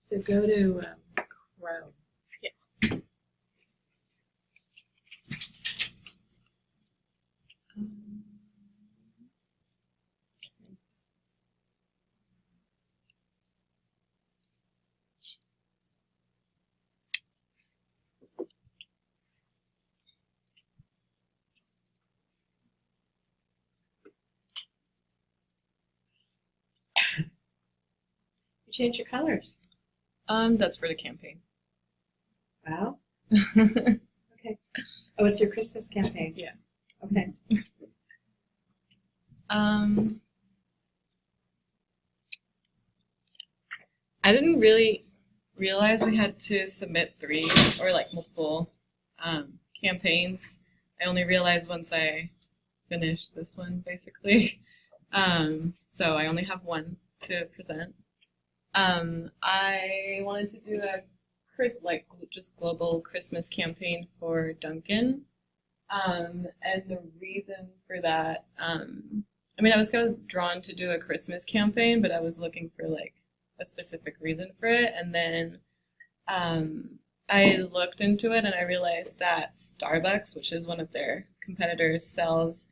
So go to Chrome. Yeah. You change your colors. That's for the campaign. Wow. Okay. Oh, it's your Christmas campaign. Yeah. Okay. I didn't really realize we had to submit 3 or like multiple campaigns. I only realized once I finished this one, basically. So I only have one to present. I wanted to do a just global Christmas campaign for Dunkin'. And the reason for that, I mean, I was kind of drawn to do a Christmas campaign, but I was looking for like a specific reason for it. And then I looked into it and I realized that Starbucks, which is one of their competitors, sells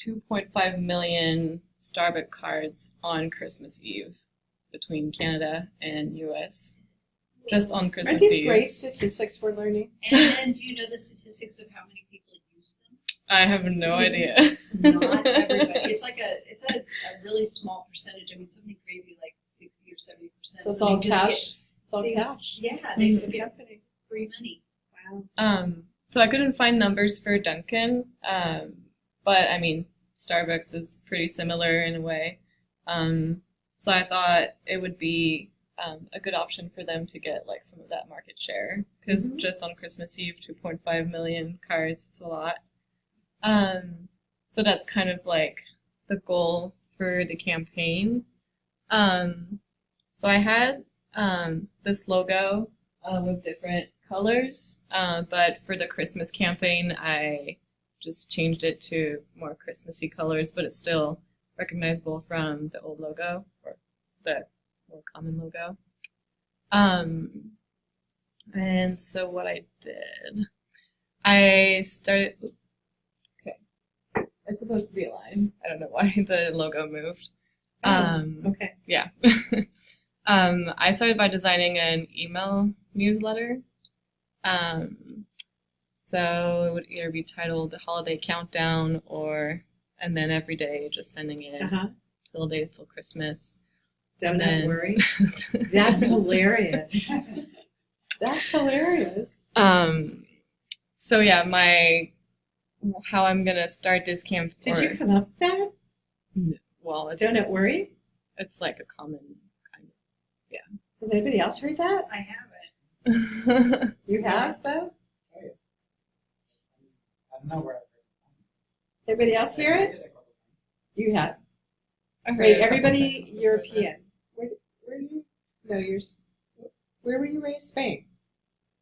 2.5 million Starbucks cards on Christmas Eve between Canada and US. Just on Christmas Aren't these Eve. great statistics we're learning? And do you know the statistics of how many people use them? I have no It's idea. Not everybody. It's a really small percentage. I mean, something crazy like 60 or 70%. So it's all they just cash. It's all they- cash. Yeah, they Mhm. just get Company. free money. Wow. So I couldn't find numbers for Dunkin', but I mean, Starbucks is pretty similar in a way. So I thought it would be a good option for them to get like some of that market share because Mhm. just on Christmas Eve, 2.5 million cards, it's a lot. So that's kind of like the goal for the campaign. So I had this logo with different colors, but for the Christmas campaign, I just changed it to more Christmassy colors, but it's still recognizable from the old logo or the more common logo. And so what I did, I started. Okay, it's supposed to be a line. I don't know why the logo moved. Okay. Yeah. I started by designing an email newsletter. So it would either be titled the Holiday Countdown and then every day just sending it Uh-huh. till days till Christmas. Don't then- worry. That's hilarious. That's hilarious. So yeah, how I'm gonna start this campaign. Did you come up with that? Well, Don't worry. it's like a common kind Has anybody else heard that? I have it. of. You have, though? I don't know where Everybody else hear I've used it? a couple times. You have. I heard Wait, it a couple everybody times. European. Where are you? No, where were you raised? Spain.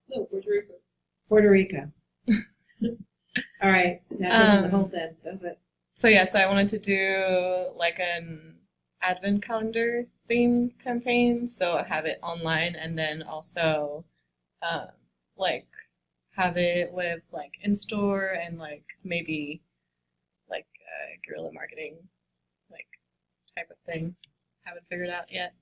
No, Puerto Rico. Puerto Rico. All right. That doesn't Um, hold then, does it? So yeah, so I wanted to do like an advent calendar theme campaign. So I have it online and then also like have it with like in store and like maybe like guerrilla marketing like type of thing. Haven't figured out yet.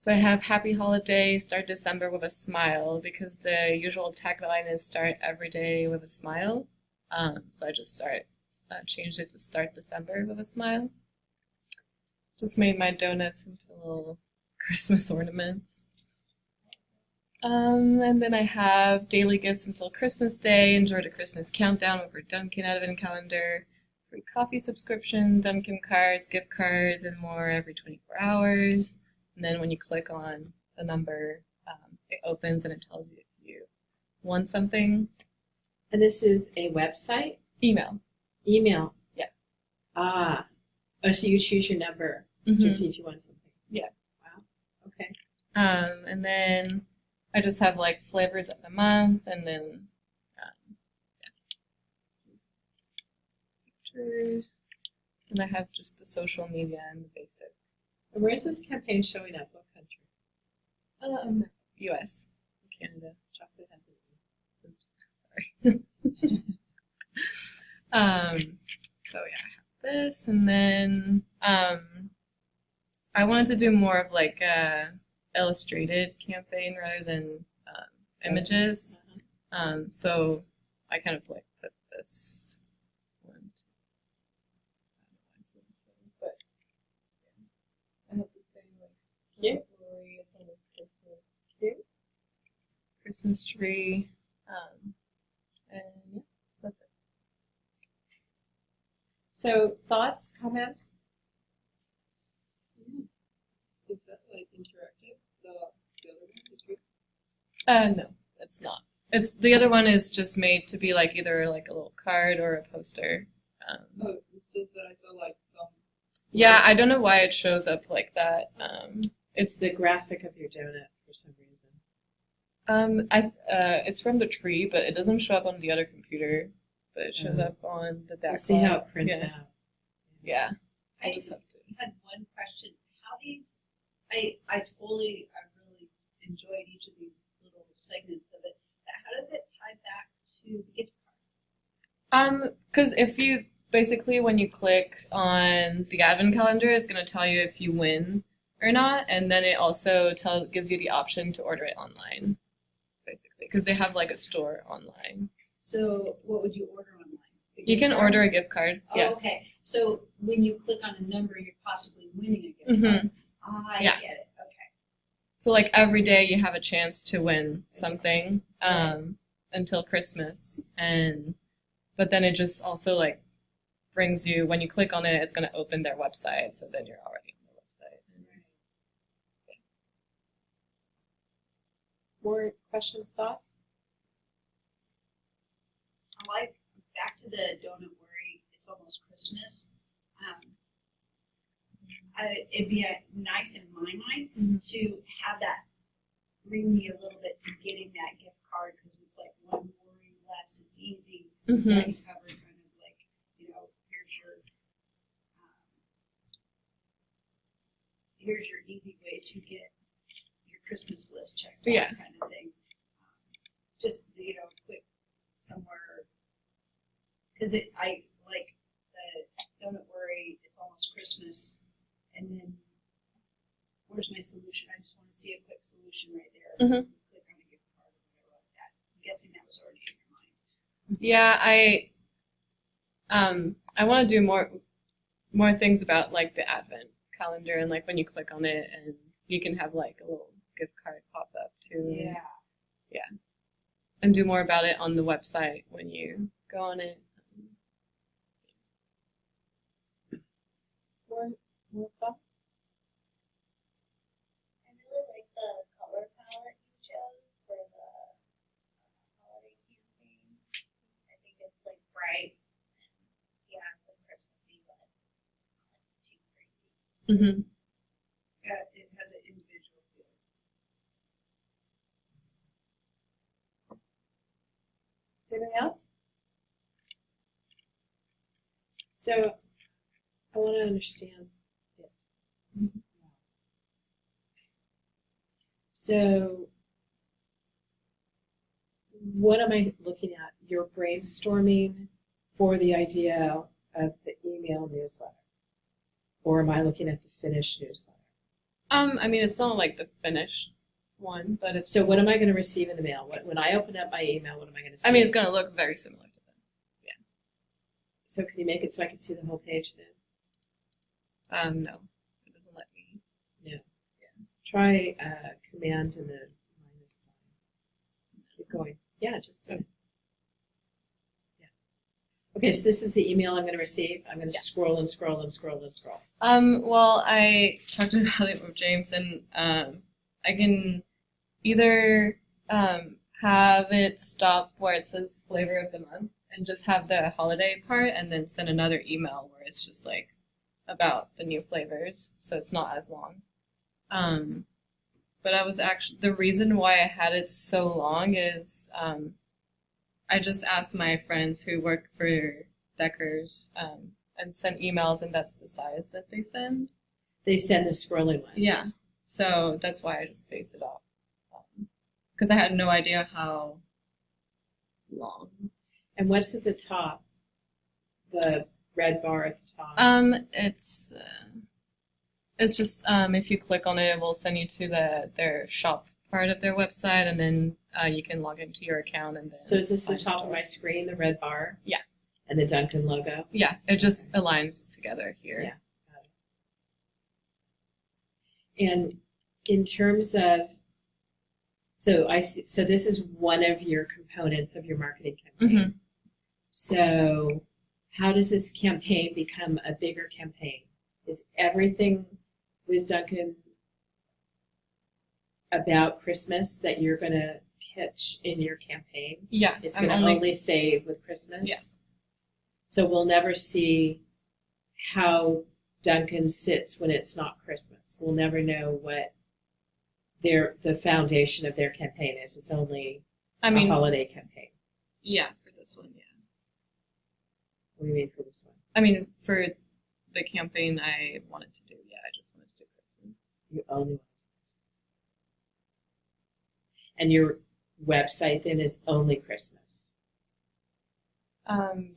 So I have Happy Holiday, start December with a smile because the usual tagline is start every day with a smile. So I just changed it to start December with a smile. Just made my donuts into little Christmas ornaments. And then I have daily gifts until Christmas Day. Enjoy the Christmas countdown with our Dunkin' Advent calendar. Free coffee subscription, Dunkin' cards, gift cards, and more every 24 hours. And then when you click on the number, it opens and it tells you if you won something. And this is a website? Email. Email? Yeah. Ah. Oh, so you choose your number Mhm. to see if you want something. Yeah. Wow. Okay. And then I just have like flavors of the month and then pictures. And I have just the social media and the basic. And where is this campaign showing up? What country? U.S. Canada. Chocolate heaven. Oops, sorry. So yeah, I have this, and then I wanted to do more of like a illustrated campaign rather than images. So I kind of like put this one. But I have the same like Yeah. glory as on this Christmas tree. And yeah, that's it. So thoughts, comments? Is that like interactive? The other one, the tree? No, it's not. It's the other one is just made to be like either like a little card or a poster. Oh, it's just that I saw like some. Yeah, I don't know why it shows up like that. It's the graphic of your donut for some reason. It's from the tree, but it doesn't show up on the other computer. But it shows up on the We'll DAC. see how it prints Yeah. out. Yeah, I I just have to. had one question. How these, I really enjoyed each of these little segments of it. How does it tie back to the gift card? Because if you basically when you click on the advent calendar, it's gonna tell you if you win or not, and then it also gives you the option to order it online, basically, because they have like a store online. So what would you order online? The You gift can card? order a gift card. Oh, Yeah. okay. So when you click on a number, you're possibly winning a gift Mhm. card. I Yeah. get it. Okay. So like every day you have a chance to win something until Christmas, but then it just also like brings you when you click on it, it's gonna open their website, so then you're already on their website. More questions, thoughts? I like back to the Donut Worry. It's almost Christmas. It'd be nice in my mind Mhm. to have that bring me a little bit to getting that gift card because it's like one worry less. It's easy. Mm-hmm. Got you covered, kind of like here's your easy way to get your Christmas list checked off, Yeah. kind of thing. Just quick somewhere because I like the Donut Worry. It's almost Christmas, and then where's my solution? I just want to see a quick solution right there. Mhm. Click on a gift card or whatever like that. I'm guessing that was already in your mind. Yeah, I want to do more things about like the advent calendar and like when you click on it and you can have like a little gift card pop up too. And do more about it on the website when you go on it. More thoughts? I really like the color palette you chose for the holiday campaign. I think it's like bright and yeah, it's like Christmassy, but not like too crazy. Mm-hmm. Yeah, it has an individual feel. Anything else? So, I want to understand it. So, what am I looking at? You're brainstorming for the idea of the email newsletter, or am I looking at the finished newsletter? I mean, it's not like the finished one, but it's. So, what am I going to receive in the mail? When I open up my email, what am I going to see? I mean, it's gonna look very similar to them. So, can you make it so I can see the whole page then? No, it doesn't let me. Try command and the minus sign. Keep going. Yeah, just do it. Yeah. Okay, so this is the email I'm going to receive. I'm going to scroll and scroll and scroll and scroll. Well, I talked about it with James, and I can either have it stop where it says flavor of the month and just have the holiday part, and then send another email where it's just like about the new flavors, so it's not as long. But I was actually, the reason why I had it so long is I just asked my friends who work for Deckers and sent emails, and that's the size that they send. They send the scrolling one. Yeah, so that's why I just based it off because I had no idea how long. And what's at the top? The red bar at the top. It's just if you click on it, it will send you to their shop part of their website, and then you can log into your account and then. So is this the find top of store. my screen, the red bar? Yeah. And the Dunkin' logo? Yeah, it just aligns together here. Yeah. And in terms of, so this is one of your components of your marketing campaign. Mhm. So how does this campaign become a bigger campaign? Is everything with Dunkin' about Christmas that you're going to pitch in your campaign? Yeah, It's I'm going to only stay with Christmas? Yes. So we'll never see how Dunkin' sits when it's not Christmas. We'll never know what the foundation of their campaign is. It's only I a mean, holiday campaign. yeah, for this one, yeah. What do you mean for this one? I mean, for the campaign I wanted to do, yeah, I just wanted to do Christmas. You only want to do Christmas. And your website then is only Christmas.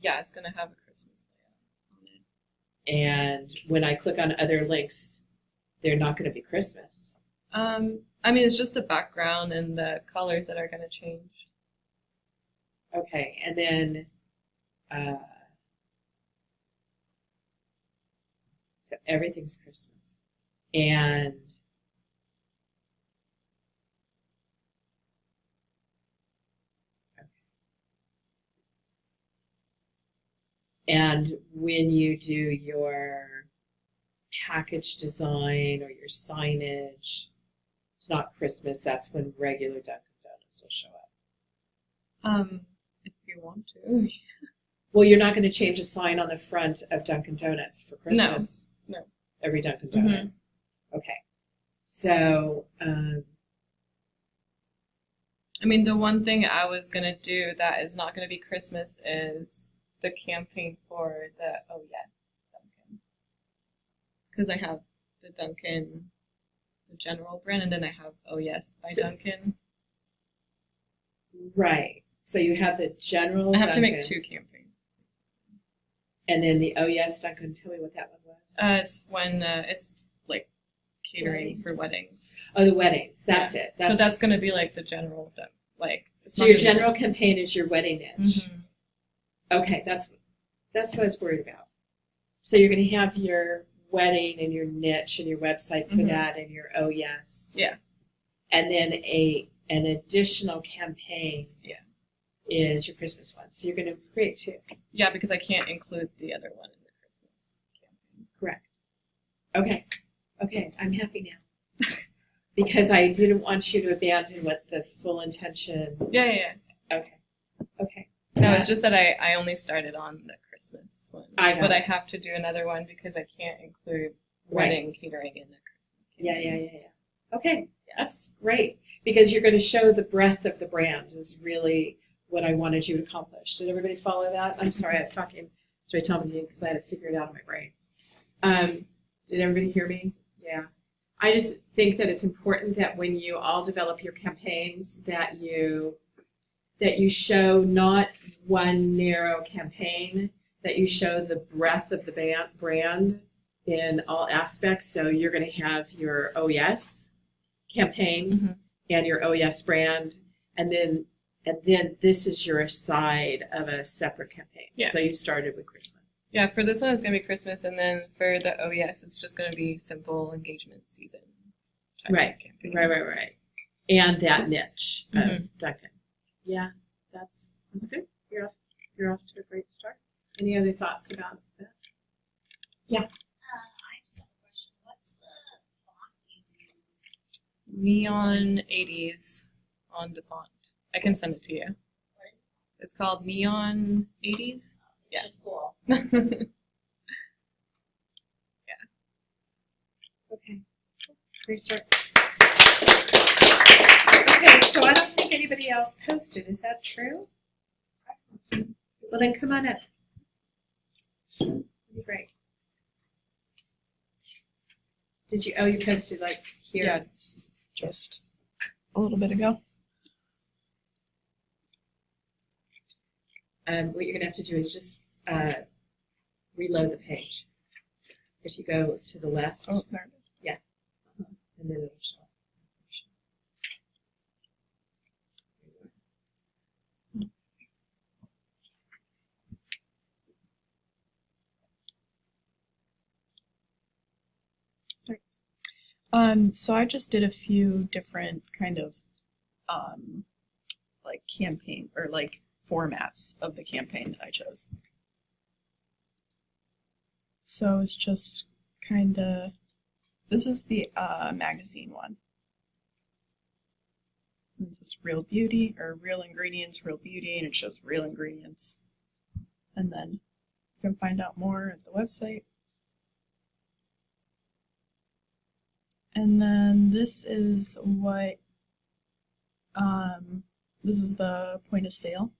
Yeah, it's gonna have a Christmas layout on it. And when I click on other links, they're not going to be Christmas. I mean, it's just the background and the colors that are gonna change. Okay, and then so everything's Christmas. And and when you do your package design or your signage, it's not Christmas, that's when regular Dunkin' Donuts will show up. If you want to. Well, you're not going to change a sign on the front of Dunkin' Donuts for Christmas. No. Every Dunkin' Donut. Okay. So, I mean, the one thing I was gonna do that is not gonna be Christmas is the campaign for the Oh Yes Dunkin'. Because I have the Dunkin', the general brand, and then I have Oh Yes by So- Dunkin'. right. So you have the general I have to make Dunkin', 2 campaigns. and then the Oh Yes Dunkin'. Tell me what that one was. It's when it's like catering for weddings. Oh, the weddings. That's it. So that's gonna be like the general, it's so not your gonna be- general campaign is your wedding niche. Mhm. Okay, that's what I was worried about. So you're going to have your wedding and your niche and your website for Mhm. that and your Oh Yes. Yeah. And then an additional campaign. Yeah. Is your Christmas one. So you're going to create 2. Yeah, because I can't include the other one in the Christmas campaign. Correct. Okay. Okay, I'm happy now. Because I didn't want you to abandon what the full intention. Yeah. Okay. Okay. No, it's just that I only started on the Christmas one. I got but it. I have to do another one because I can't include Right. wedding catering in the Christmas Yeah. campaign. Okay, that's great. Because you're going to show the breadth of the brand is really what I wanted you to accomplish. Did everybody follow that? I'm sorry, I was talking straight to you because I had to figure it out in my brain. Did everybody hear me? Yeah. I just think that it's important that when you all develop your campaigns that you show not one narrow campaign, that you show the breadth of the brand in all aspects. So you're going to have your Oh Yes campaign Mhm. and your Oh Yes brand, and then this is your side of a separate campaign. Yeah. So you started with Christmas. Yeah, for this one it's gonna be Christmas, and then for the Oh Yes, it's just gonna be simple engagement season type Right. of campaign. Right. And that niche of Mhm. Dunkin'. Yeah, that's good. You're off to a great start. Any other thoughts about that? I just have a question. What's the font you use? Neon 80s on the font. I can send it to you. What is It's called Neon 80s. it? It's just cool. Okay. Great start. Okay, so I don't think anybody else posted. Is that true? Well, then come on up. That'd be great. Did you? Oh, you posted like here. Yeah, just a little bit ago. What you're gonna have to do is just reload the page. If you go to the left, Oh, there it is. and then it'll show up. So I just did a few different kind of like campaign or like formats of the campaign that I chose. So it's just kind of, this is the magazine one. This is Real Beauty, or Real Ingredients, Real Beauty, and it shows real ingredients. And then you can find out more at the website. And then this is what, this is the point of sale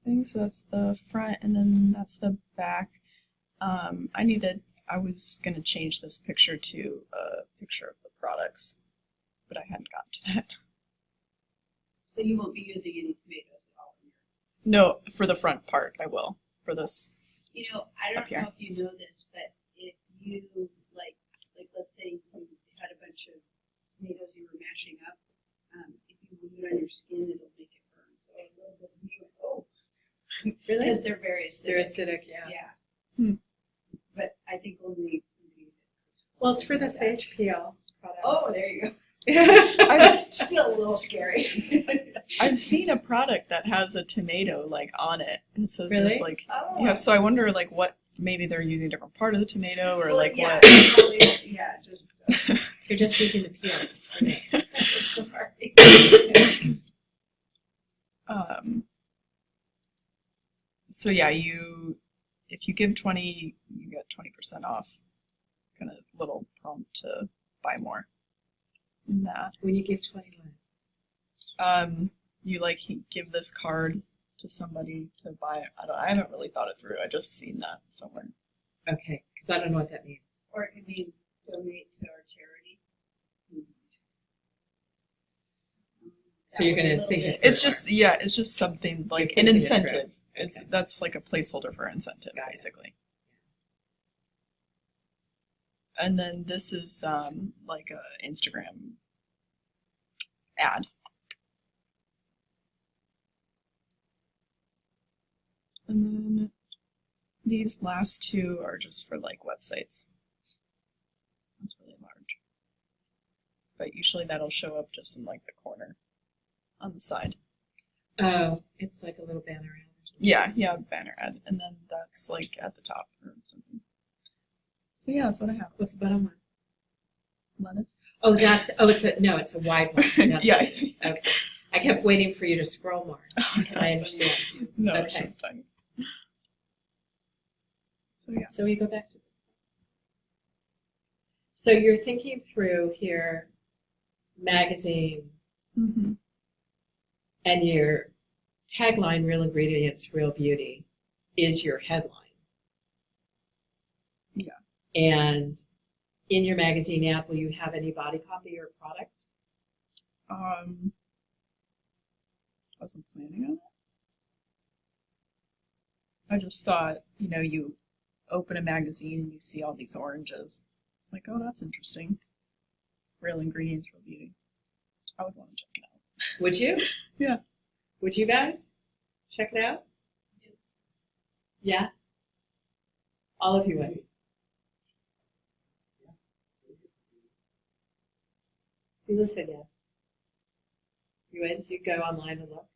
thing. So that's the front, and then that's the back. I was going to change this picture to a picture of the products, but I hadn't gotten to that. So you won't be using any tomatoes at all in your. No, for the front part, I will. For this. You know, I Up don't here. know if you know this, but if you like let's say you had a bunch of tomatoes you were mashing up, if you leave it on your skin, it'll make it burn. So a little bit of you, Really? because they're very acidic. They're acidic, yeah. Yeah. Hmm. But I think only somebody Well, it's for the that. face peel product. Oh, there you go. Yeah. Still a little scary. I've seen a product that has a tomato like on it, and it says Really? there's like Oh. yeah. So I wonder like what maybe they're using a different part of the tomato or Well, like yeah, what. probably, yeah, just You're just using the peel. It's funny. sorry. So yeah, if you give 20, you get 20% off. Kind of little prompt to buy more. In that, When you give 21. you like give this card to somebody to buy it. I haven't really thought it through. I just seen that somewhere. Okay, because I don't know what that means. Or it could be donate to our charity. So you're That gonna way a little think bit- it- It's just something like an thinking it incentive. through. Okay. That's like a placeholder for incentive, Got it. basically. And then this is like a Instagram ad. And then these last two are just for like websites. That's really large. But usually that'll show up just in like the corner on the side. Oh, it's like a little banner ad or something. Yeah, banner ad. And then that's like at the top or something. So yeah, that's what I have. What's the bottom one? Lettuce. Oh, it's a wide one. That's Yeah. what it is. Okay. I kept waiting for you to scroll more. I understand. No, it's Okay. just tiny. So yeah. So we go back to this. So you're thinking through here, magazine, Mm-hmm. and your tagline, Real Ingredients, Real Beauty, is your headline. Yeah. And in your magazine ad, will you have any body copy or product? Wasn't planning on it. I just thought, you open a magazine and you see all these oranges. Like, oh, that's interesting. Real Ingredients, Real Beauty. I would want to check it out. Would you? Yeah. Would you guys check it out? Yeah? All of you would? Sula said yes. You would? You'd go online and look?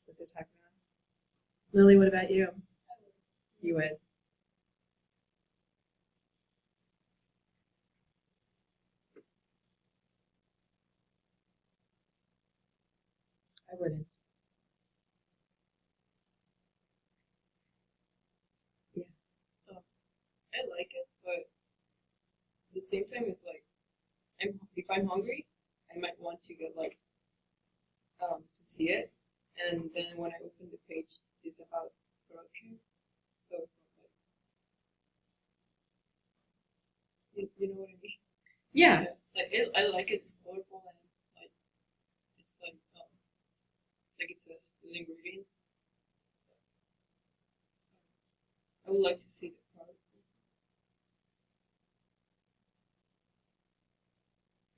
What they're talking about? Lily, what about you? You would? I wouldn't. I like it, but at the same time, it's like, if I'm hungry, I might want to get to see it, and then when I open the page, it's about product care, so it's not like, you know what I mean? Yeah. I like it. It's colorful and like it says the ingredients. I would like to see the product.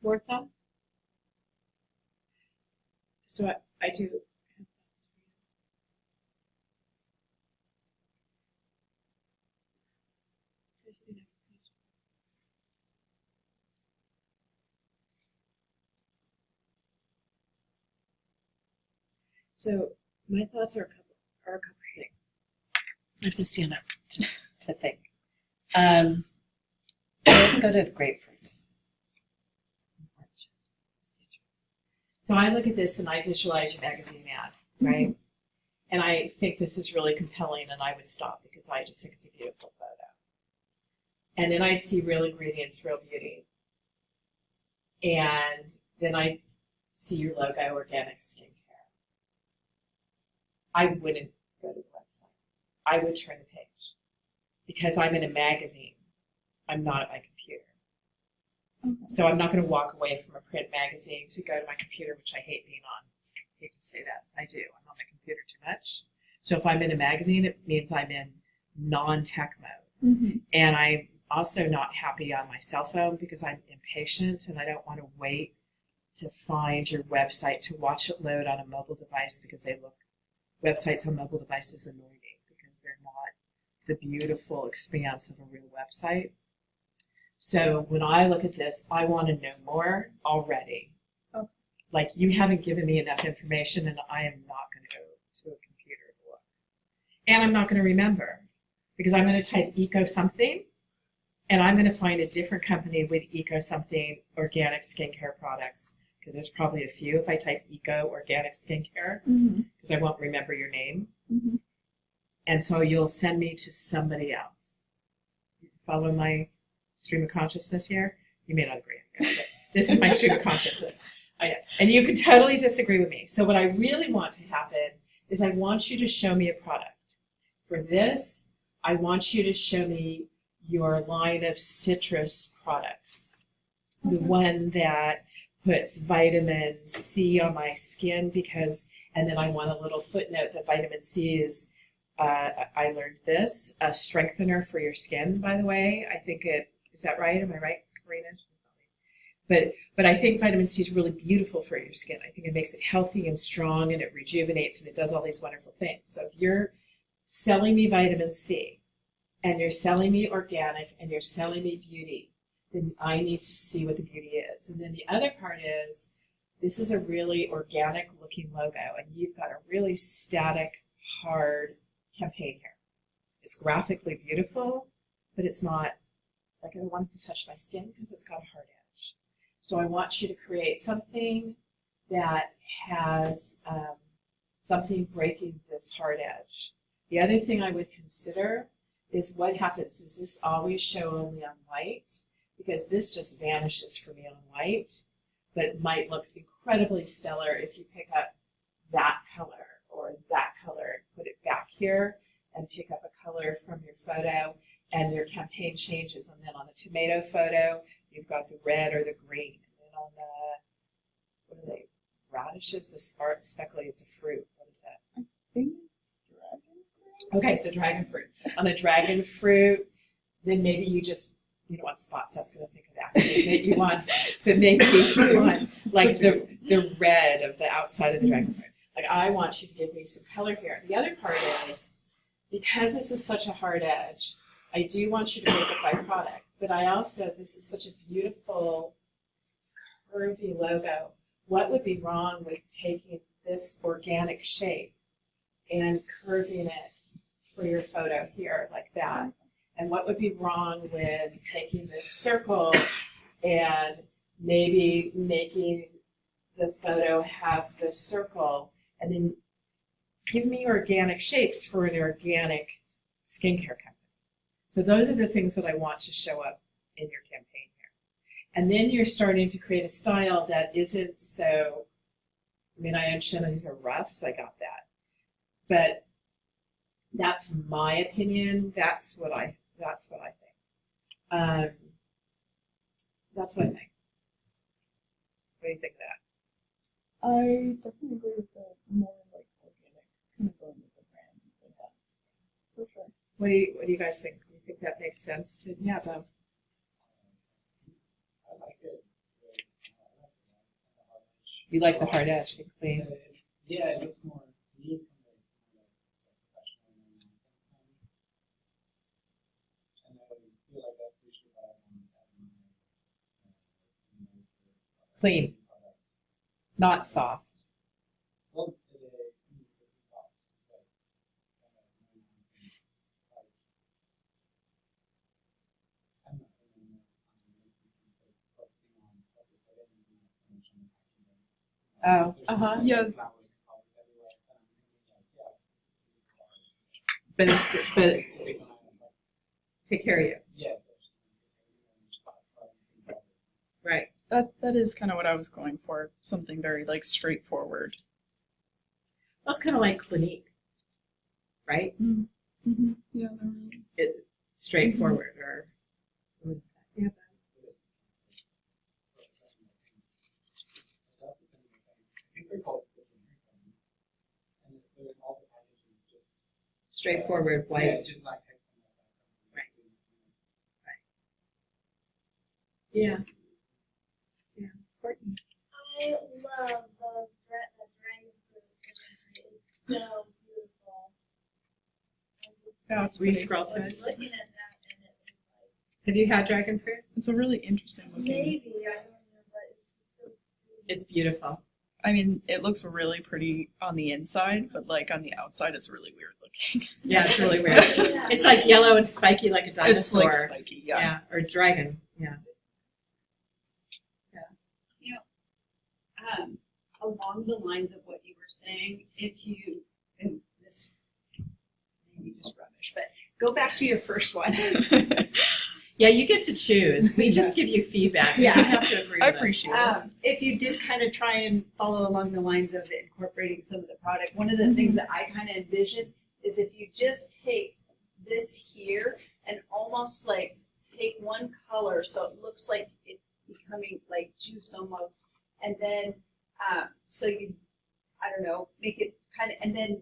More thoughts? So I do have thoughts for you. Here's the next page. So my thoughts are a couple things. I have to stand up to think. Let's go to the grapefruits. So I look at this and I visualize your magazine ad, right? And I think this is really compelling and I would stop because I just think it's a beautiful photo. And then I see Real Ingredients, Real Beauty. And then I see your logo, Organic Skincare. I wouldn't go to the website. I would turn the page because I'm in a magazine. I'm not at my computer. So I'm not going to walk away from a print magazine to go to my computer, which I hate being on. I hate to say that. I do. I'm on my computer too much. So if I'm in a magazine, it means I'm in non-tech mode. Mm-hmm. And I'm also not happy on my cell phone because I'm impatient and I don't want to wait to find your website to watch it load on a mobile device because websites on mobile devices annoy me because they're not the beautiful expanse of a real website. So when I look at this, I want to know more already. Okay. Like you haven't given me enough information and I am not going to go to a computer to look. And I'm not going to remember because I'm going to type eco something and I'm going to find a different company with eco something organic skincare products because there's probably a few if I type eco organic skincare because I won't remember your name. Mm-hmm. And so you'll send me to somebody else. You follow my stream of consciousness here? You may not agree. But this is my stream of consciousness. And you can totally disagree with me. So what I really want to happen is I want you to show me a product. For this, I want you to show me your line of citrus products. The one that puts vitamin C on my skin and then I want a little footnote that vitamin C is, I learned this, a strengthener for your skin, by the way. I think is that right? Am I right, Karina? But I think vitamin C is really beautiful for your skin. I think it makes it healthy and strong and it rejuvenates and it does all these wonderful things. So if you're selling me vitamin C and you're selling me organic and you're selling me beauty, then I need to see what the beauty is. And then the other part is this is a really organic looking logo and you've got a really static, hard campaign here. It's graphically beautiful, but it's not like I don't want it to touch my skin because it's got a hard edge. So I want you to create something that has something breaking this hard edge. The other thing I would consider is what happens. Does this always show only on white? Because this just vanishes for me on white, but it might look incredibly stellar if you pick up that color or that color, put it back here and pick up a color from your photo and your campaign changes. And then on the tomato photo, you've got the red or the green. And then on the, what are they, radishes, the speckly, it's a fruit. What is that? I think it's dragon fruit. Okay, so dragon fruit. On the dragon fruit, then maybe you don't want spots, that's going to think of that. Maybe you want, but maybe you want like the red of the outside of the dragon fruit. Like I want you to give me some color here. The other part is, because this is such a hard edge, I do want you to make it by product, but this is such a beautiful, curvy logo. What would be wrong with taking this organic shape and curving it for your photo here like that? And what would be wrong with taking this circle and maybe making the photo have the circle and then give me organic shapes for an organic skincare company. So those are the things that I want to show up in your campaign here. And then you're starting to create a style that isn't so, I mean, I understand these are rough, so I got that. But that's my opinion. That's what I think. That's what I think. do you think of that? I definitely agree with the more like organic kind of going with the brand like that. For sure. What do you guys think? Do you think that makes sense to Bo? I like it. You like the hard edge, and clean. Yeah, it looks more neat and it's more like professional and nonsense kind of. And I feel like that's usually what I want to have in my Clean. products. Not soft. Well, it's soft, just like kind of no nonsense. Like, I'm not really something that you can focusing on what you put in and not so much on the packaging. Oh, There's uh-huh. just Yeah. flowers and colors everywhere, and I'm thinking like, yeah, this is color. But Is it gonna like, take care of you. yes, Right. That is kind of what I was going for. Something very like straightforward. Well, it's kind of like Clinique, right? Mm-hmm. Yeah, they're really Straightforward or something like that. Yeah. that's the same thing. I think they're called and there's all the packaging is just Straightforward, white. Yeah, it's just like text on that background. Yeah. Yeah. Courtney. I love the dragon fruit. It's so beautiful. yeah, it's Will you pretty. scroll I to was it? looking at that and it was like, Have you had dragon fruit? It's a really interesting looking. maybe, I don't know, but it's just so beautiful. It's beautiful. I mean, it looks really pretty on the inside, but like on the outside, it's really weird looking. Yeah, it's really weird. Yeah. It's like yellow and spiky like a dinosaur. It's like spiky, yeah. Or dragon. Yeah. Along the lines of what you were saying, if you, and this may be just rubbish, but go back to your first one. Yeah, you get to choose. We just give you feedback. You Yeah. don't have to agree I with us. appreciate it. If you did kind of try and follow along the lines of incorporating some of the product, one of the things that I kind of envision is if you just take this here and almost like take one color so it looks like it's becoming like juice almost, and then so you, I don't know, make it kind of, and then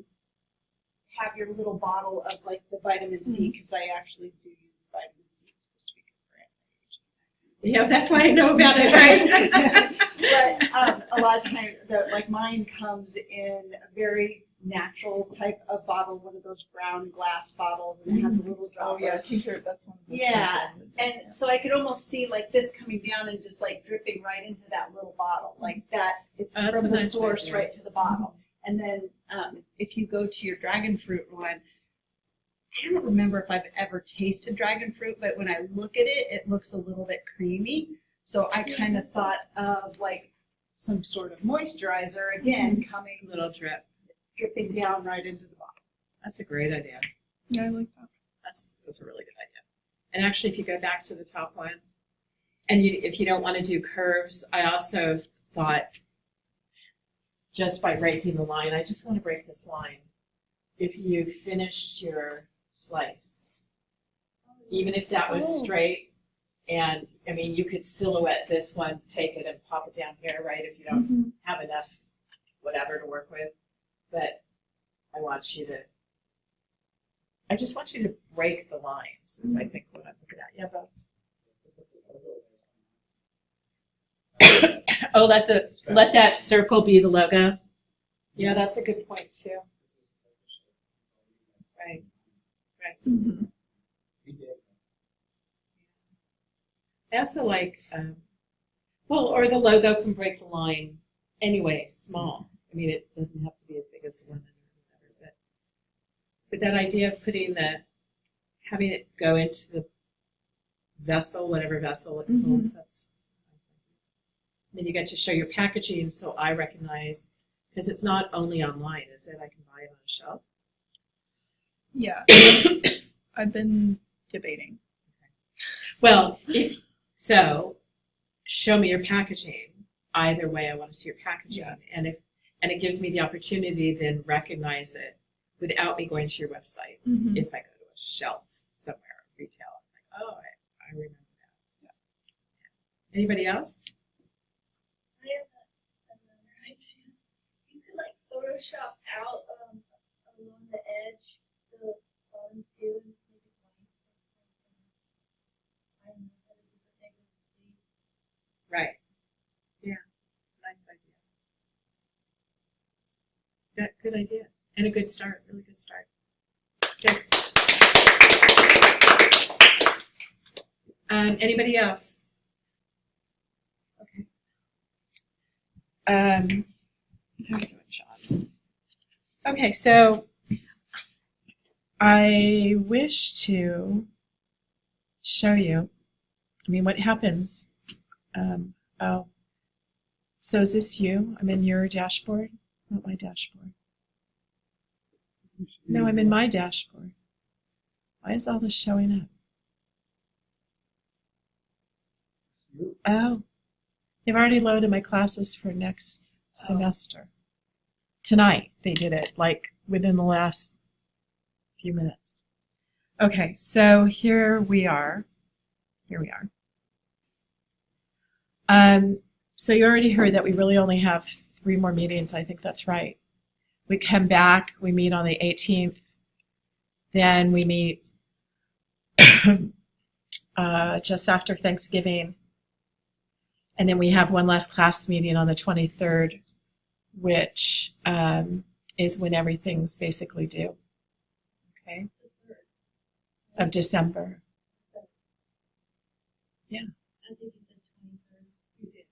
have your little bottle of like the vitamin C, because I actually do use vitamin C. It's supposed to be good for Yeah, that's why I know about it, right? But a lot of times, like mine comes in a very natural type of bottle, one of those brown glass bottles, and it has a little drop. Oh yeah, of- t-shirt. That's one of the Yeah, things and so I could almost see like this coming down and just like dripping right into that little bottle, like that. It's Oh, that's from a the nice source idea. right to the bottle. And then if you go to your dragon fruit one, I don't remember if I've ever tasted dragon fruit, but when I look at it, it looks a little bit creamy. So I kind of thought of like some sort of moisturizer again coming, Little drip. dripping down right into the bottle. That's a great idea. Yeah, I like that. That's a really good idea. And actually, if you go back to the top one, and if you don't want to do curves, I also thought just by breaking the line, I just want to break this line. If you finished your slice, even if that was Oh. straight, and I mean, you could silhouette this one, take it and pop it down here, right? If you don't Mhm. have enough whatever to work with. But I want you to, I just want you to break the lines, is I think what I'm looking at. Yeah, Bo? Oh, let that circle be the logo. Yeah, that's a good point too. Right. Mhm. I also like, well, or the logo can break the line anyway, small. I mean, it doesn't have to be as big as the lemon or whatever, but that idea of having it go into the vessel, whatever vessel it holds, that's nice. Then you get to show your packaging, so I recognize, because it's not only online, is it? I can buy it on a shelf. Yeah. I've been debating. Well, show me your packaging. Either way, I want to see your packaging, Yeah. and it gives me the opportunity to then recognize it without me going to your website. Mm-hmm. If I go to a shelf somewhere, retail, it's like, oh, I remember that. Yeah. Anybody else? I have Photoshop out along the edge, the bottom two, and just make it white. I don't know how to do the thing with these. Right. Yeah. Nice idea. Good idea. And a good start. Really good start. Good. Anybody else? Okay. How are you doing, Sean? Okay, so I wish to show you. I mean, what happens? Oh, so is this you? I'm in your dashboard, not my dashboard. No, I'm in my dashboard. Why is all this showing up? Oh, they've already loaded my classes for next semester. Tonight they did it, like within the last few minutes. Okay, so here we are. So you already heard that we really only have 3 more meetings. I think that's right. We come back, we meet on the 18th, then we meet just after Thanksgiving, and then we have one last class meeting on the 23rd, which is when everything's basically due. Okay? Of December. Yeah. I think you said 23rd. You did.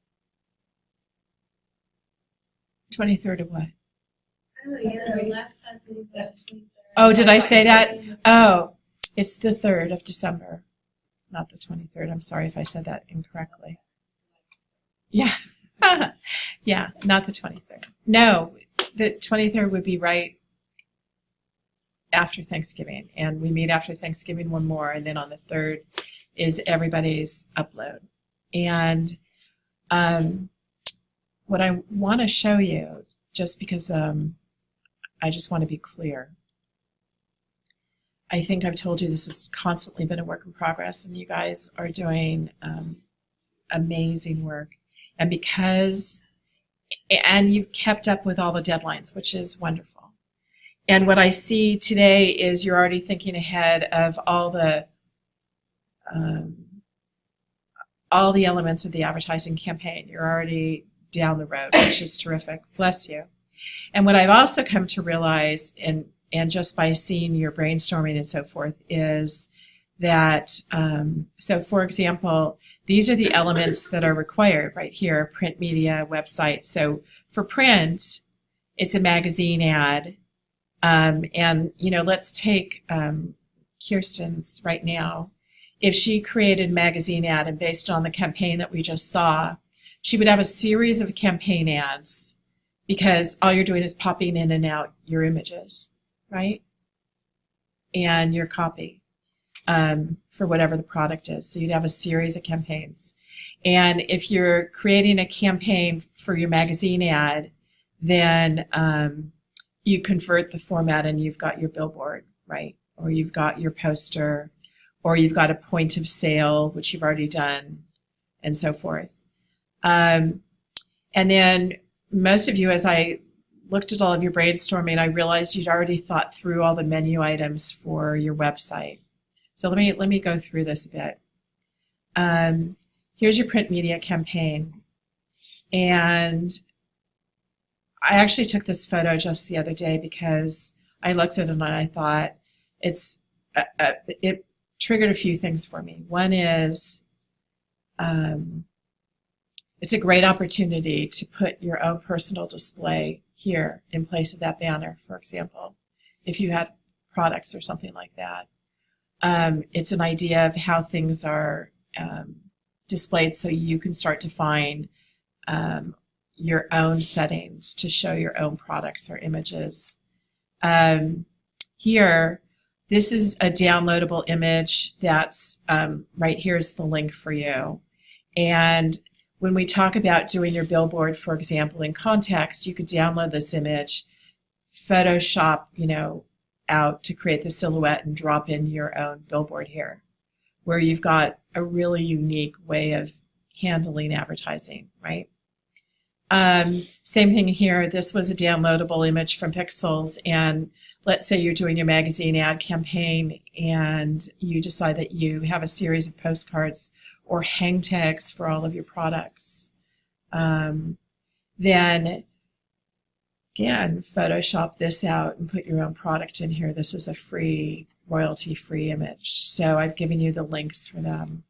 23rd of what? I don't know, you said the last class meeting for the 23rd. Oh, did I say that? Oh, it's the 3rd of December, not the 23rd. I'm sorry if I said that incorrectly. Yeah. Yeah, not the 23rd. No, the 23rd would be right after Thanksgiving, and we meet after Thanksgiving one more, and then on the 3rd is everybody's upload. And what I want to show you, just because I just want to be clear, I think I've told you this has constantly been a work in progress, and you guys are doing amazing work. And you've kept up with all the deadlines, which is wonderful. And what I see today is you're already thinking ahead of all the elements of the advertising campaign. You're already down the road, which is terrific. Bless you. And what I've also come to realize, and just by seeing your brainstorming and so forth, is that, so for example, these are the elements that are required right here: print media, website. So for print, it's a magazine ad. And, let's take Kirsten's right now. If she created a magazine ad, and based on the campaign that we just saw, she would have a series of campaign ads, because all you're doing is popping in and out your images, right? And your copy for whatever the product is. So you'd have a series of campaigns. And if you're creating a campaign for your magazine ad, then you convert the format and you've got your billboard, right? Or you've got your poster, or you've got a point of sale, which you've already done, and so forth. And then most of you, as I looked at all of your brainstorming, I realized you'd already thought through all the menu items for your website. So let me go through this a bit. Here's your print media campaign. And I actually took this photo just the other day because I looked at it and I thought it triggered a few things for me. One is it's a great opportunity to put your own personal display here in place of that banner, for example, if you had products or something like that. It's an idea of how things are displayed, so you can start to find your own settings to show your own products or images. Here, this is a downloadable image that's right here is the link for you. And when we talk about doing your billboard, for example, in context, you could download this image, Photoshop, out to create the silhouette and drop in your own billboard here, where you've got a really unique way of handling advertising, right? Same thing here. This was a downloadable image from Pixels, and let's say you're doing your magazine ad campaign and you decide that you have a series of postcards or hang tags for all of your products. Then again, Photoshop this out and put your own product in here. This is a free, royalty-free image. So I've given you the links for them.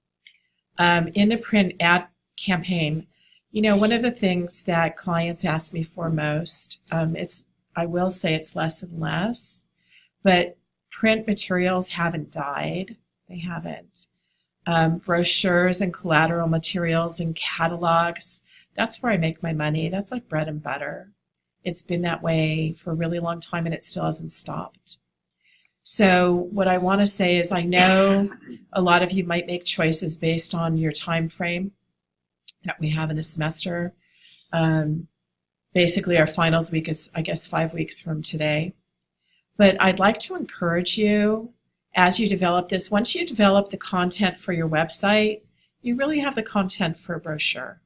In the print ad campaign, you know, one of the things that clients ask me for most, I will say it's less and less, but print materials haven't died. They haven't. Brochures and collateral materials and catalogs, that's where I make my money. That's like bread and butter. It's been that way for a really long time, and it still hasn't stopped. So what I want to say is I know a lot of you might make choices based on your time frame that we have in the semester. Basically, our finals week is, I guess, 5 weeks from today. But I'd like to encourage you as you develop this. Once you develop the content for your website, you really have the content for a brochure.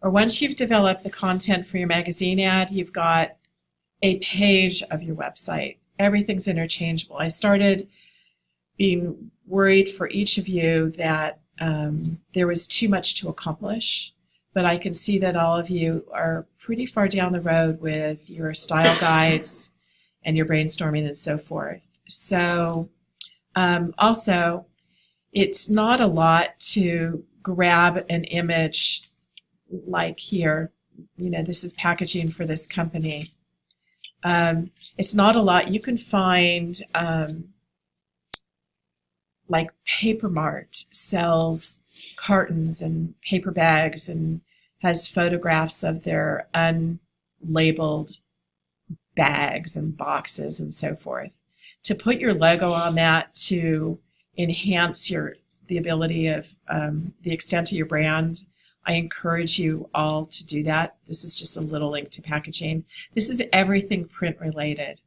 Or once you've developed the content for your magazine ad, you've got a page of your website. Everything's interchangeable. I started being worried for each of you that there was too much to accomplish, but I can see that all of you are pretty far down the road with your style guides and your brainstorming and so forth. So also, it's not a lot to grab an image like here. You know, this is packaging for this company. It's not a lot. You can find like Paper Mart sells cartons and paper bags and has photographs of their unlabeled bags and boxes and so forth. To put your logo on that to enhance the ability of the extent of your brand, I encourage you all to do that. This is just a little link to packaging. This is everything print related.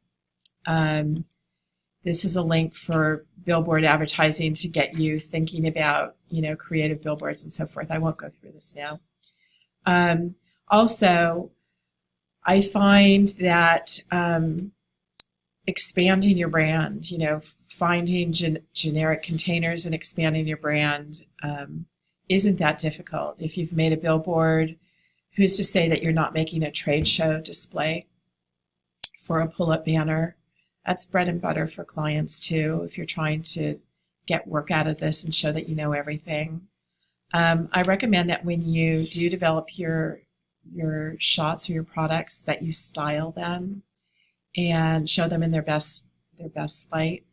This is a link for billboard advertising to get you thinking about, you know, creative billboards and so forth. I won't go through this now. Also, I find that expanding your brand, you know, finding generic containers and expanding your brand isn't that difficult. If you've made a billboard, who's to say that you're not making a trade show display for a pull-up banner? That's bread and butter for clients too, if you're trying to get work out of this and show that you know everything. I recommend that when you do develop your shots or your products, that you style them and show them in their best light.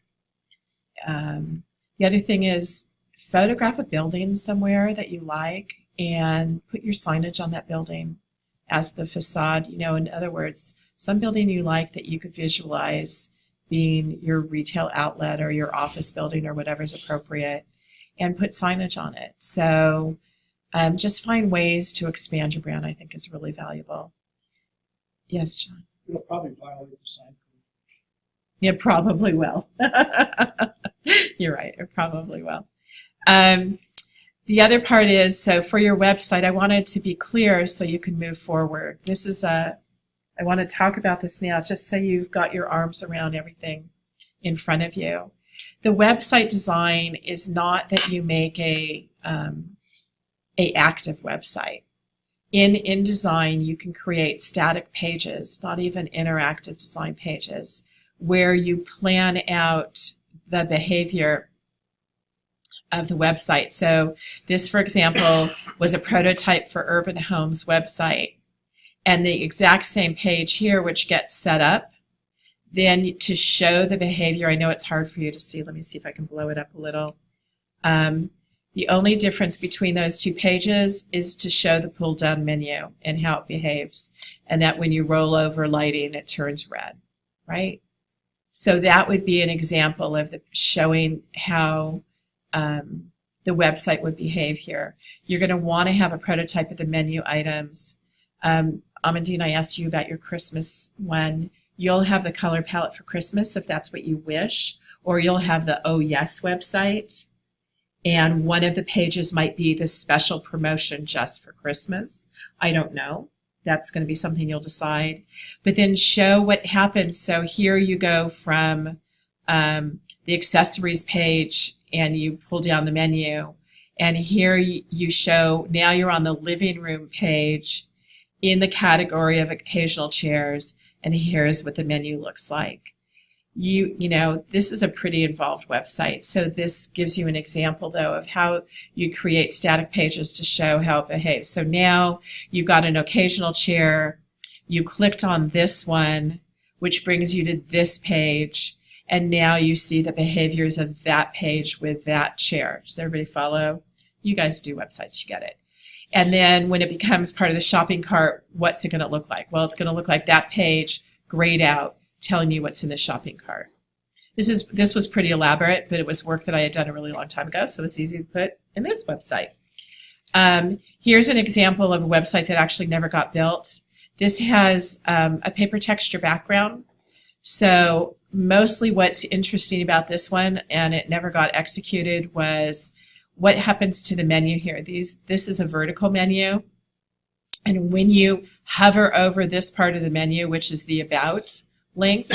The other thing is photograph a building somewhere that you like and put your signage on that building as the facade. You know, in other words, some building you like that you could visualize being your retail outlet or your office building or whatever is appropriate, and put signage on it. So just find ways to expand your brand, I think, is really valuable. Yes, John? It'll probably violate the sign code. It probably will. You're right, it probably will. The other part is, so for your website, I wanted to be clear so you can move forward. I want to talk about this now just so you've got your arms around everything in front of you. The website design is not that you make a active website. In InDesign, you can create static pages, not even interactive design pages, where you plan out the behavior of the website. So this, for example, was a prototype for Urban Homes website. And the exact same page here, which gets set up, then to show the behavior, I know it's hard for you to see. Let me see if I can blow it up a little. The only difference between those two pages is to show the pull down menu and how it behaves. And that when you roll over lighting, it turns red, right? So that would be an example of showing how the website would behave here. You're going to want to have a prototype of the menu items. Amandine, I asked you about your Christmas one. You'll have the color palette for Christmas if that's what you wish, or you'll have the Oh Yes website. And one of the pages might be this special promotion just for Christmas. I don't know. That's going to be something you'll decide. But then show what happens. So here you go from the accessories page and you pull down the menu. And here you show, now you're on the living room page in the category of occasional chairs. And here's what the menu looks like. You know, this is a pretty involved website. So this gives you an example, though, of how you create static pages to show how it behaves. So now you've got an occasional chair. You clicked on this one, which brings you to this page. And now you see the behaviors of that page with that chair. Does everybody follow? You guys do websites, you get it. And then when it becomes part of the shopping cart, what's it going to look like? Well, it's going to look like that page grayed out, telling you what's in the shopping cart. This was pretty elaborate, but it was work that I had done a really long time ago, so it's easy to put in this website. Here's an example of a website that actually never got built. This has a paper texture background. So mostly what's interesting about this one, and it never got executed, was what happens to the menu here. This is a vertical menu. And when you hover over this part of the menu, which is the About link,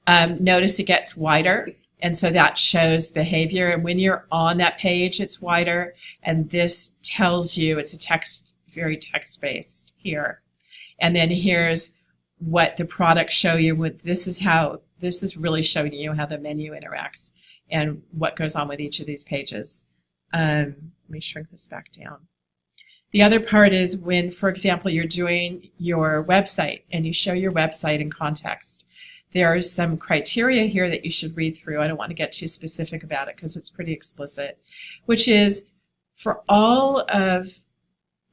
notice it gets wider. And so that shows behavior. And when you're on that page, it's wider. And this tells you it's a text, very text-based here. And then here's what the products show you. This is really showing you how the menu interacts and what goes on with each of these pages. Let me shrink this back down. The other part is when, for example, you're doing your website and you show your website in context. There are some criteria here that you should read through. I don't want to get too specific about it because it's pretty explicit, which is for all of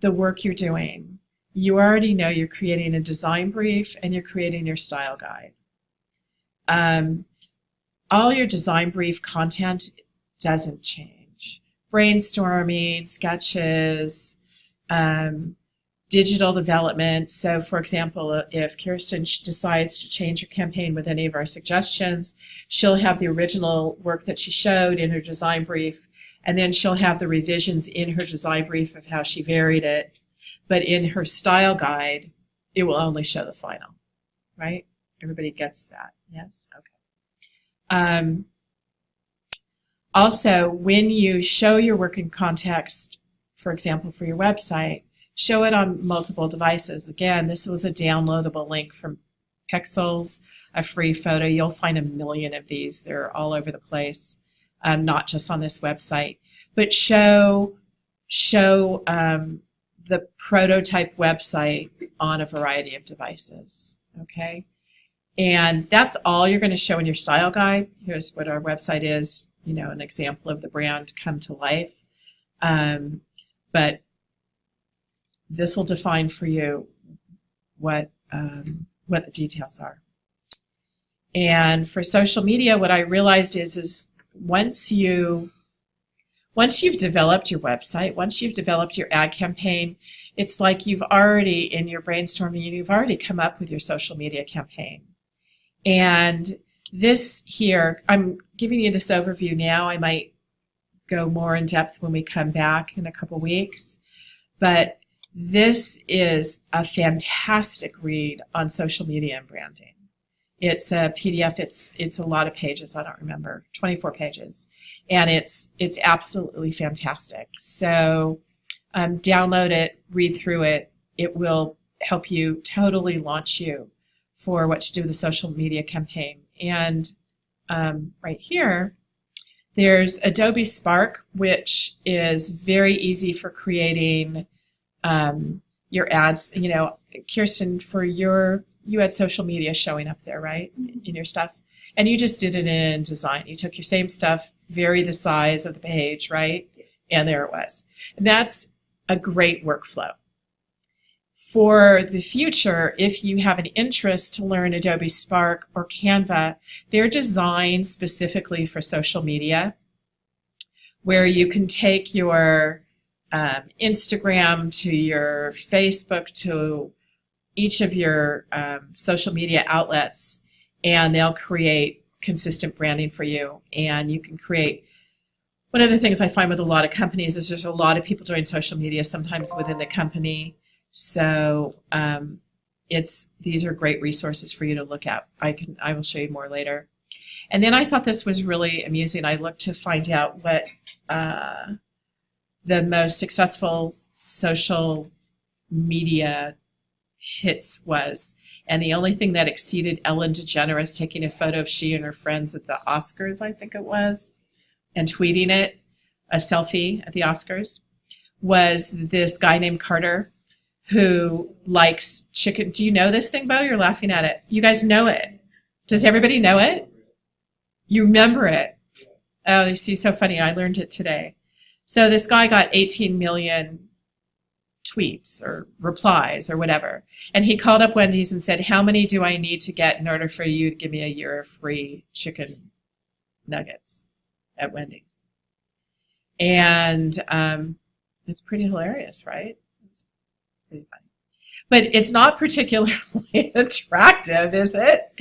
the work you're doing, you already know you're creating a design brief and you're creating your style guide. All your design brief content doesn't change. Brainstorming, sketches, digital development. So, for example, if Kirsten decides to change her campaign with any of our suggestions, she'll have the original work that she showed in her design brief, and then she'll have the revisions in her design brief of how she varied it. But in her style guide, it will only show the final, right? Everybody gets that, yes? Okay. Also, when you show your work in context, for example, for your website, show it on multiple devices. Again, this was a downloadable link from Pixels, a free photo. You'll find a million of these. They're all over the place, not just on this website. But show the prototype website on a variety of devices, okay? And that's all you're going to show in your style guide. Here's what our website is, you know, an example of the brand come to life. But this will define for you what the details are. And for social media, what I realized is once you've developed your website, once you've developed your ad campaign, it's like you've already, in your brainstorming, you've already come up with your social media campaign. And this here, I'm giving you this overview now. I might go more in depth when we come back in a couple weeks. But this is a fantastic read on social media and branding. It's a PDF. It's a lot of pages. I don't remember, 24 pages, and it's absolutely fantastic. So download it, read through it. It will help you totally launch you for what to do with the social media campaign. And right here, there's Adobe Spark, which is very easy for creating your ads. You know, Kirsten, you had social media showing up there, right, in your stuff? And you just did it in design. You took your same stuff, vary the size of the page, right? And there it was. And that's a great workflow. For the future, if you have an interest to learn Adobe Spark or Canva, they're designed specifically for social media, where you can take your Instagram to your Facebook to each of your social media outlets, and they'll create consistent branding for you. And you can create one of the things I find with a lot of companies is there's a lot of people doing social media sometimes within the company. So these are great resources for you to look at. I will show you more later. And then I thought this was really amusing. I looked to find out what the most successful social media hits was. And the only thing that exceeded Ellen DeGeneres taking a photo of she and her friends at the Oscars, I think it was, and tweeting it, a selfie at the Oscars, was this guy named Carter who likes chicken. Do you know this thing, Bo? You're laughing at it. You guys know it. Does everybody know it? You remember it? Oh, you see, so funny. I learned it today. So this guy got 18 million tweets or replies or whatever. And he called up Wendy's and said, how many do I need to get in order for you to give me a year of free chicken nuggets at Wendy's? And it's pretty hilarious, right? It's pretty funny. But it's not particularly attractive, is it?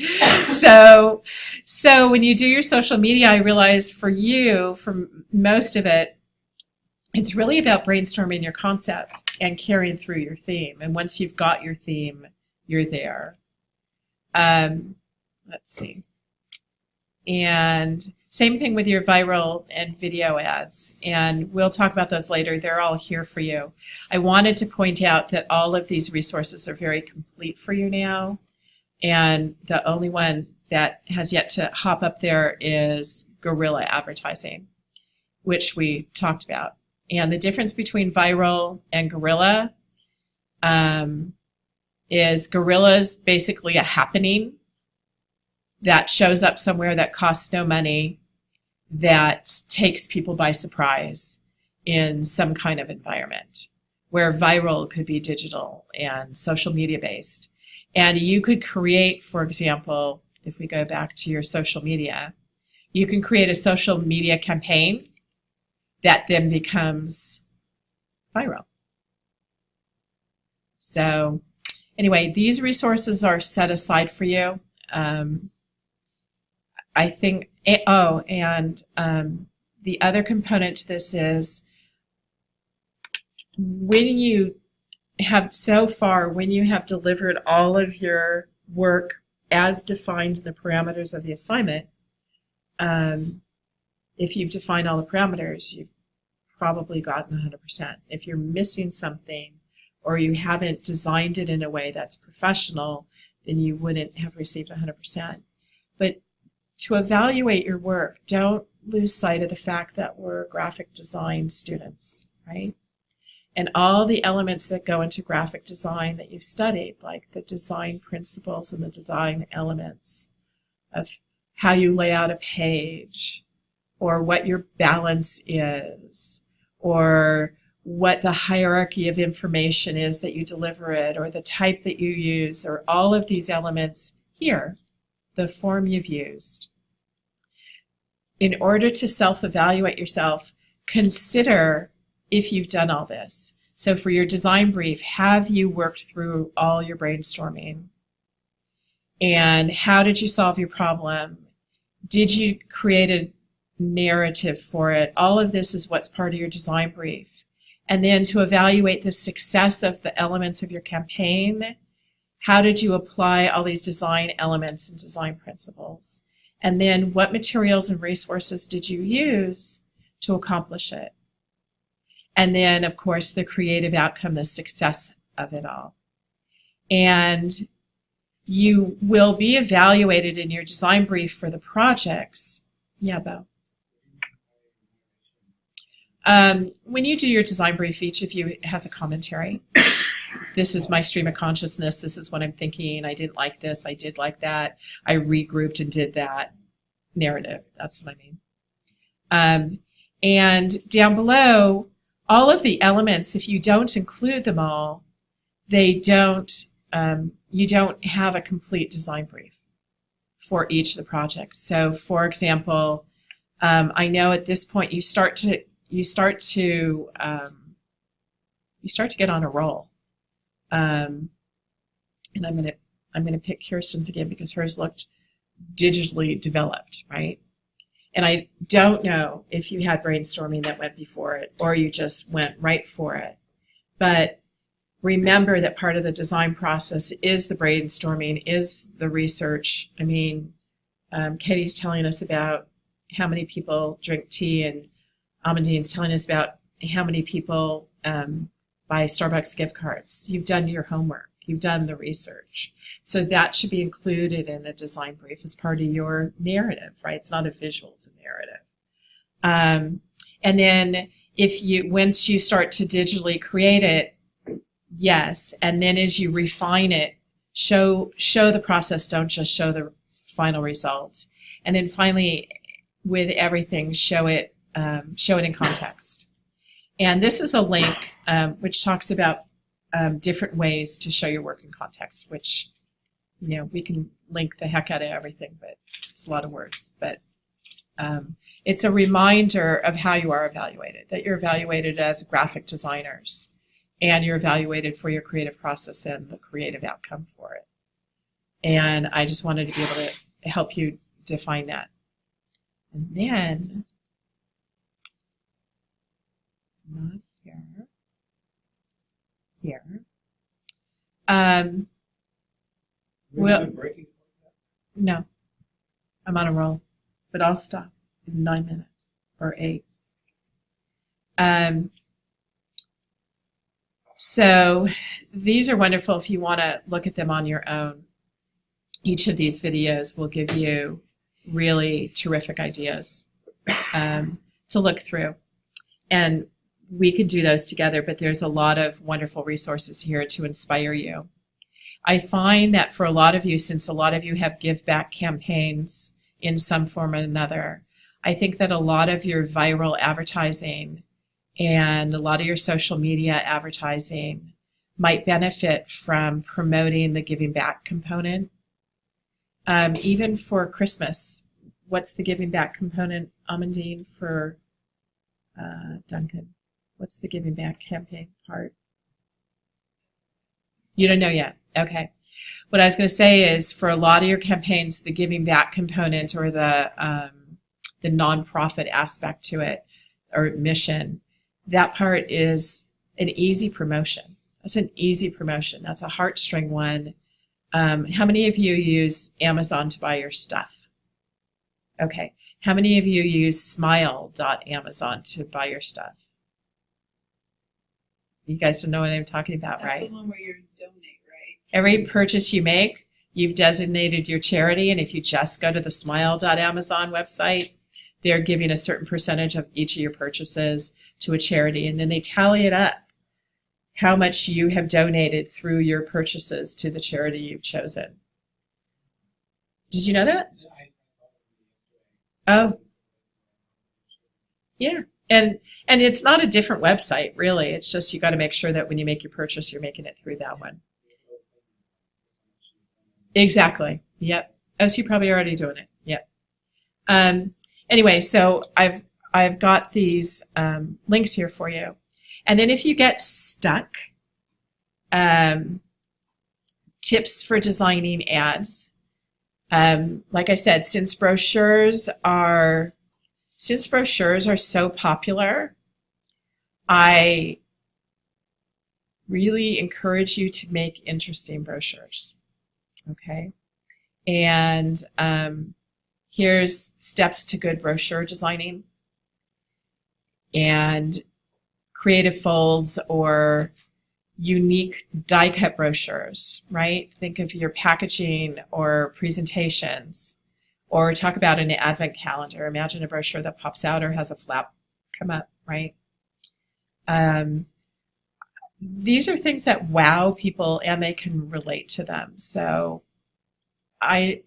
So when you do your social media, I realized for you, for most of it, it's really about brainstorming your concept and carrying through your theme. And once you've got your theme, you're there. Let's see. And same thing with your viral and video ads. And we'll talk about those later. They're all here for you. I wanted to point out that all of these resources are very complete for you now. And the only one that has yet to hop up there is guerrilla advertising, which we talked about. And the difference between viral and guerrilla is guerrilla is basically a happening that shows up somewhere that costs no money, that takes people by surprise in some kind of environment, where viral could be digital and social media based. And you could create, for example, if we go back to your social media, you can create a social media campaign that then becomes viral. So anyway, these resources are set aside for you. I think, the other component to this is when you have delivered all of your work as defined in the parameters of the assignment, if you've defined all the parameters, you've probably gotten 100%. If you're missing something or you haven't designed it in a way that's professional, then you wouldn't have received 100%. But to evaluate your work, don't lose sight of the fact that we're graphic design students, right? And all the elements that go into graphic design that you've studied, like the design principles and the design elements of how you lay out a page, or what your balance is, or what the hierarchy of information is that you deliver it, or the type that you use, or all of these elements here, the form you've used. In order to self-evaluate yourself, consider if you've done all this. So for your design brief, have you worked through all your brainstorming? And how did you solve your problem? Did you create a narrative for it? All of this is what's part of your design brief. And then to evaluate the success of the elements of your campaign, how did you apply all these design elements and design principles? And then what materials and resources did you use to accomplish it? And then, of course, the creative outcome, the success of it all. And you will be evaluated in your design brief for the projects. Yeah, Bo. When you do your design brief, each of you has a commentary. This is my stream of consciousness. This is what I'm thinking. I didn't like this. I did like that. I regrouped and did that. Narrative. That's what I mean. And down below, all of the elements, if you don't include them all, you don't have a complete design brief for each of the projects. So, for example, I know at this point you start to get on a roll. And I'm gonna pick Kirsten's again because hers looked digitally developed, right? And I don't know if you had brainstorming that went before it or you just went right for it. But remember that part of the design process is the brainstorming, is the research. I mean, Katie's telling us about how many people drink tea, and Amandine's telling us about how many people buy Starbucks gift cards. You've done your homework. You've done the research. So that should be included in the design brief as part of your narrative, right? It's not a visual, it's a narrative. And then once you start to digitally create it, yes. And then as you refine it, show the process, don't just show the final result. And then finally, with everything, show it in context. And this is a link which talks about different ways to show your work in context, which, we can link the heck out of everything, but it's a lot of words. But it's a reminder of how you are evaluated, that you're evaluated as graphic designers, and you're evaluated for your creative process and the creative outcome for it. And I just wanted to be able to help you define that. And then, not here. Well, no, I'm on a roll, but I'll stop in 9 minutes or 8. So these are wonderful if you want to look at them on your own. Each of these videos will give you really terrific ideas to look through. And we could do those together, but there's a lot of wonderful resources here to inspire you. I find that for a lot of you, since a lot of you have give back campaigns in some form or another, I think that a lot of your viral advertising and a lot of your social media advertising might benefit from promoting the giving back component. Even for Christmas, what's the giving back component, Amandine, for Duncan? What's the giving back campaign part? You don't know yet. Okay. What I was going to say is for a lot of your campaigns, the giving back component or the nonprofit aspect to it or mission, that part is an easy promotion. That's an easy promotion. That's a heartstring one. How many of you use Amazon to buy your stuff? Okay. How many of you use smile.amazon to buy your stuff? You guys don't know what I'm talking about, right? That's the one where you donate, right? Every purchase you make, you've designated your charity, and if you just go to the smile.amazon website, they're giving a certain percentage of each of your purchases to a charity, and then they tally it up, how much you have donated through your purchases to the charity you've chosen. Did you know that? Oh, yeah. And it's not a different website, really. It's just you got to make sure that when you make your purchase, you're making it through that one. Exactly. Yep. Oh, so you're probably already doing it. Yep. Anyway, so I've got these links here for you. And then if you get stuck, tips for designing ads. Like I said, since brochures are so popular, I really encourage you to make interesting brochures. Okay? And here's steps to good brochure designing. And creative folds or unique die-cut brochures, right? Think of your packaging or presentations, or talk about an advent calendar. Imagine a brochure that pops out or has a flap come up, right? These are things that wow people and they can relate to them. So the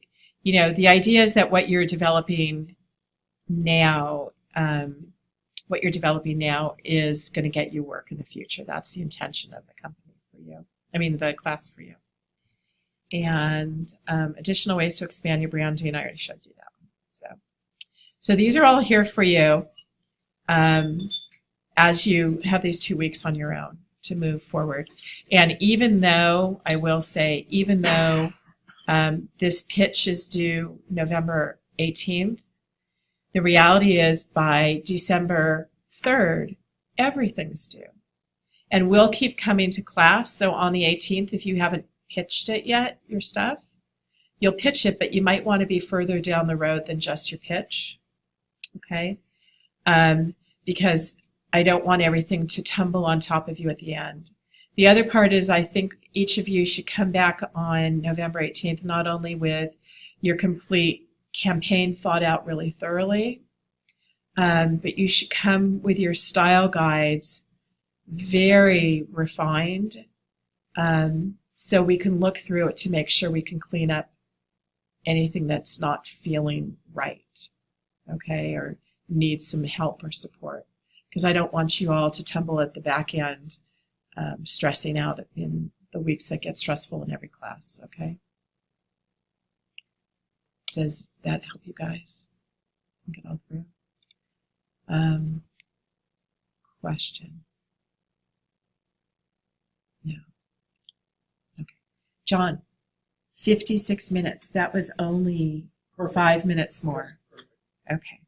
idea is that what you're developing now is going to get you work in the future. That's the intention of the company for you. The class for you. And additional ways to expand your branding, I already showed you that one. So these are all here for you as you have these 2 weeks on your own to move forward. And even though this pitch is due November 18th, The reality is by December 3rd, everything's due. And we'll keep coming to class. So on the 18th, if you haven't pitched it yet, your stuff, you'll pitch it, but you might want to be further down the road than just your pitch. Okay? Because I don't want everything to tumble on top of you at the end. The other part is I think each of you should come back on November 18th, not only with your complete campaign thought out really thoroughly, but you should come with your style guides very refined, so we can look through it to make sure we can clean up anything that's not feeling right, okay, or needs some help or support. Because I don't want you all to tumble at the back end, stressing out in the weeks that get stressful in every class, okay? Does that help you guys? Get all through. Questions? No. Okay. John, 56 minutes. That was only 5 minutes more. Okay.